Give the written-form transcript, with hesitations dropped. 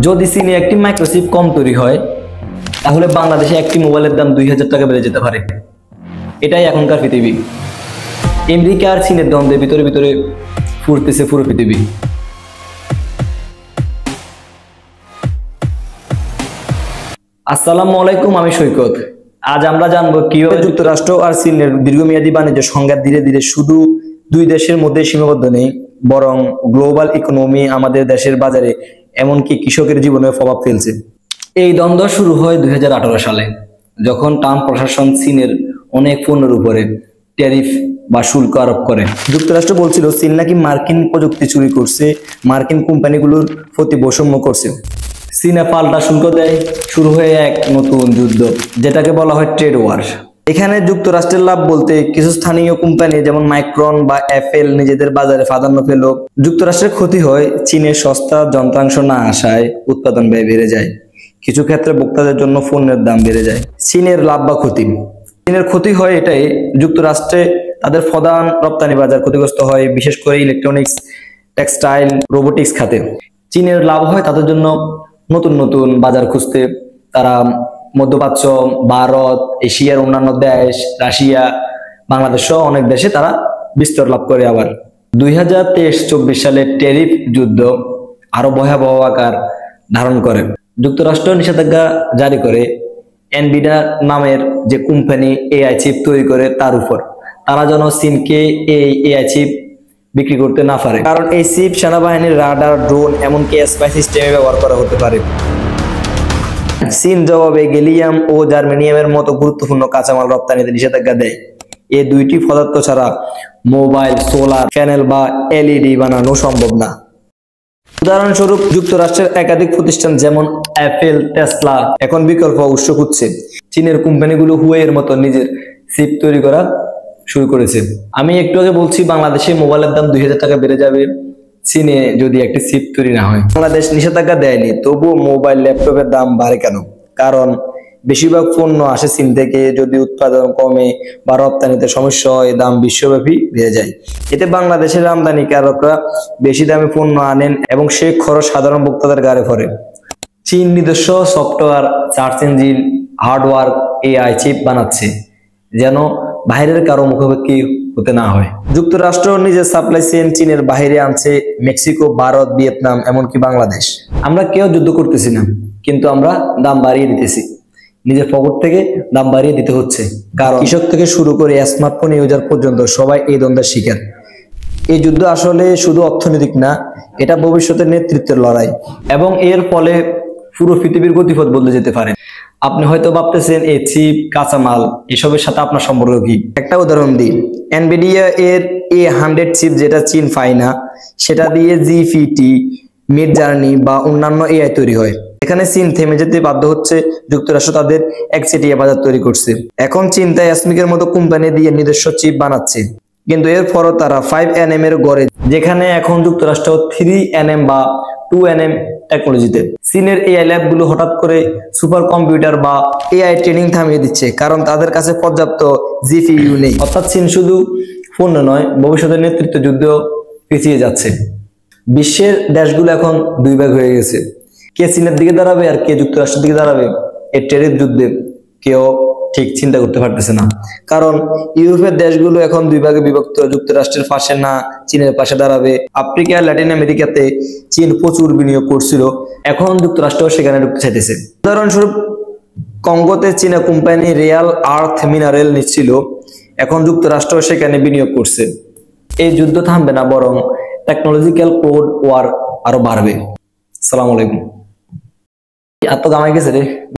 যদি চীনে একটি মাইক্রোচিপ কম তৈরি হয় তাহলে বাংলাদেশে একটি মোবাইলের দাম 2000 টাকা বেড়ে যেতে পারে। এটাই এখনকার পৃথিবী। আমেরিকা আর চীনের দ্বন্দ্বের ভিতরে ভিতরে ফুরতেছে পুরো পৃথিবী। আসসালামু আলাইকুম, আমি সৈকত। আজ আমরা জানবো কিভাবে যুক্তরাষ্ট্র আর চীনের দীর্ঘমেয়াদী বাণিজ্য সংঘাত ধীরে ধীরে শুধু দুই দেশের মধ্যে সীমাবদ্ধ নেই, বরং গ্লোবাল ইকোনমি, আমাদের দেশের বাজারে, এমনকি কৃষকের জীবনে প্রভাব ফেলছে। এই দ্বন্দ্ব শুরু হয় 2018 সালে, যখন ট্রাম্প প্রশাসন চীনের অনেক পণ্যের উপরে ট্যারিফ বা শুল্ক আরোপ করে। যুক্তরাষ্ট্র বলছিল চীন নাকি মার্কিন প্রযুক্তি চুরি করছে, মার্কিন কোম্পানিগুলোর প্রতি বৈষম্য করছে। চীনে পাল্টা শুল্ক দেয়, শুরু হয়ে এক নতুন যুদ্ধ, যেটাকে বলা হয় ট্রেড ওয়ার। এখানে যুক্তরাষ্ট্রের লাভ বলতে কিছু স্থানীয় কোম্পানি যেমন মাইক্রন বা অ্যাপেল নিজেদের বাজারে প্রাধান্য পেল। যুক্তরাষ্ট্রের ক্ষতি হয়, চীনের সস্তা যন্ত্রাংশ না আসায় উৎপাদন ব্যয় বেড়ে যায়। কিছু ক্ষেত্রে ভোক্তাদের জন্য পণ্যের দাম বেড়ে যায়। চীনের লাভ বা ক্ষতি, চীনের ক্ষতি হয় এটাই, যুক্তরাষ্ট্রে তাদের প্রধান রপ্তানি বাজার ক্ষতিগ্রস্ত হয়, বিশেষ করে ইলেকট্রনিক্স, টেক্সটাইল, রোবোটিক্স খাতে। চীনের লাভ হয় তাদের জন্য নতুন নতুন বাজার খুঁজতে। তারা মধ্যপ্রাচ্য, ভারত, এশিয়ার অন্যান্য দেশ, রাশিয়া, বাংলাদেশ সহ অনেক দেশে তারা বিস্তার লাভ করে। আবার 2023-24 সালে ট্যারিফ যুদ্ধ আরো ভয়াবহ আকার ধারণ করে। যুক্তরাষ্ট্র নিষেধাজ্ঞা জারি করে এনভিডিয়া নামের যে কোম্পানি এআই চিপ তৈরি করে তার উপর, তারা যেন চীনকে এই এআই চিপ বিক্রি করতে না পারে, কারণ এই চিপ সেনাবাহিনীর রাডার, ড্রোন, এমনকি স্পাই সিস্টেমে ব্যবহার করা হতে পারে। চীন জবাবে গ্যালিয়াম ও জার্মেনিয়ামের মতো গুরুত্বপূর্ণ কাঁচামাল রপ্তানিতে নিষেধাজ্ঞা দেয়। এই দুইটি পদার্থ ছাড়া মোবাইল, সোলার প্যানেল বা এলইডি বানানো সম্ভব না। উদাহরণস্বরূপ, যুক্তরাষ্ট্রের একাধিক প্রতিষ্ঠান যেমন অ্যাপেল, টেসলা এখন বিকল্প উৎস খুঁজছে। চীনের কোম্পানিগুলো হুয়ের মতো নিজের চিপ তৈরি করা শুরু করেছে। আমি একটু আগে বলছি বাংলাদেশে মোবাইলের দাম 2000 টাকা বেড়ে যাবে চীনে যদি একটি চিপ তৈরি না হয়। বাংলাদেশ নিষেধাজ্ঞা দেয়নি, তবুও মোবাইল, ল্যাপটপের দাম বাড়ে কেন? কারণ বেশিরভাগ পণ্য আসে চীন থেকে। যদি উৎপাদন কমে বা রপ্তানিতে সমস্যা হয়, দাম বিশ্বব্যাপী বেড়ে যায়। এতে বাংলাদেশের আমদানিকারকরা বেশি দামে পণ্য আনেন এবং সেই খরচ সাধারণ ভোক্তাদের ঘাড়ে পড়ে। চীন নিজস্ব software, search engine, hardware, AI chip বানাচ্ছে যেন বাইরের কারো মুখোমুখি হতে না হয়। যুক্তরাষ্ট্র নিজের সাপ্লাই চেইন চীনের বাইরে আনছে, মেক্সিকো, ভারত, ভিয়েতনাম, এমনকি বাংলাদেশ। আমরা কেউ যুদ্ধ করতেছি না, কিন্তু আমরা দাম বাড়িয়ে দিতেছি। নিজের পকেট থেকে দাম বাড়িয়ে দিতে হচ্ছে, কারণ কৃষক থেকে শুরু করে স্মার্টফোন ইউজার পর্যন্ত সবাই এই দ্বন্দ্বের শিকার। এই যুদ্ধ আসলে শুধু অর্থনৈতিক না, এটা ভবিষ্যতের নেতৃত্বের লড়াই, এবং এর ফলে পুরো পৃথিবীর গতিপথ বদলে যেতে পারে। আপনি হয়তো ভাবতেছেন এই চিপ, কাঁচামাল, এসবের সাথে আপনার সম্পর্ক কি? একটা উদাহরণ দিই, এনভিডিয়া এর A100 চিপ যেটা চীন পায় না, সেটা দিয়ে জিপিটি, মিড জার্নি বা অন্যান্য এআই তৈরি হয়। এখানে চীন থেমে যেতে বাধ্য হচ্ছে। যুক্তরাষ্ট্র তাদের একচেটিয়া বাজার তৈরি করছে। এখন চীন তাই অ্যাসমিকের মতো কোম্পানি দিয়ে নিজস্ব চিপ বানাচ্ছে, কিন্তু এরপরও তারা 5nm এর গড়ে, যেখানে এখন যুক্তরাষ্ট্র 3nm বা 2nm টেকনোলজিতে। চীনের এআই ল্যাব গুলো হঠাৎ করে সুপার কম্পিউটার বা এআই ট্রেনিং থামিয়ে দিচ্ছে, কারণ তাদের কাছে পর্যাপ্ত জিপিইউ নেই। অর্থাৎ চীন শুধু পণ্য নয়, ভবিষ্যতের নেতৃত্ব যুদ্ধ পিছিয়ে যাচ্ছে। বিশ্বের দেশগুলো এখন দুই ভাগ হয়ে গেছে, কে চীনের দিকে দাঁড়াবে আর কে যুক্তরাষ্ট্রের দিকে দাঁড়াবে। এই ট্রেডের যুদ্ধে কেউ ঠিক চিন্তা করতে পারতেছে না, কারণ ইউরোপের দেশগুলো এখন দুই ভাগে বিভক্ত। যুক্তরাষ্ট্রের পাশে না, চীনের পাশে দাঁড়াবে। আফ্রিকা, ল্যাটিন আমেরিকাতে চীন প্রচুর বিনিয়োগ করছিল, এখন যুক্তরাষ্ট্র সেখানে ঢুকতে চাইতেছে। উদাহরণস্বরূপ, কঙ্গোতে চীনা কোম্পানি রিয়াল আর্থ মিনারেল নিচ্ছিল, এখন যুক্তরাষ্ট্র সেখানে বিনিয়োগ করছে। এই যুদ্ধ থামবে না, বরং টেকনোলজিক্যাল কোড ওয়ার আরো বাড়বে। আসসালামু আলাইকুম। এত গামাই গেছে রে।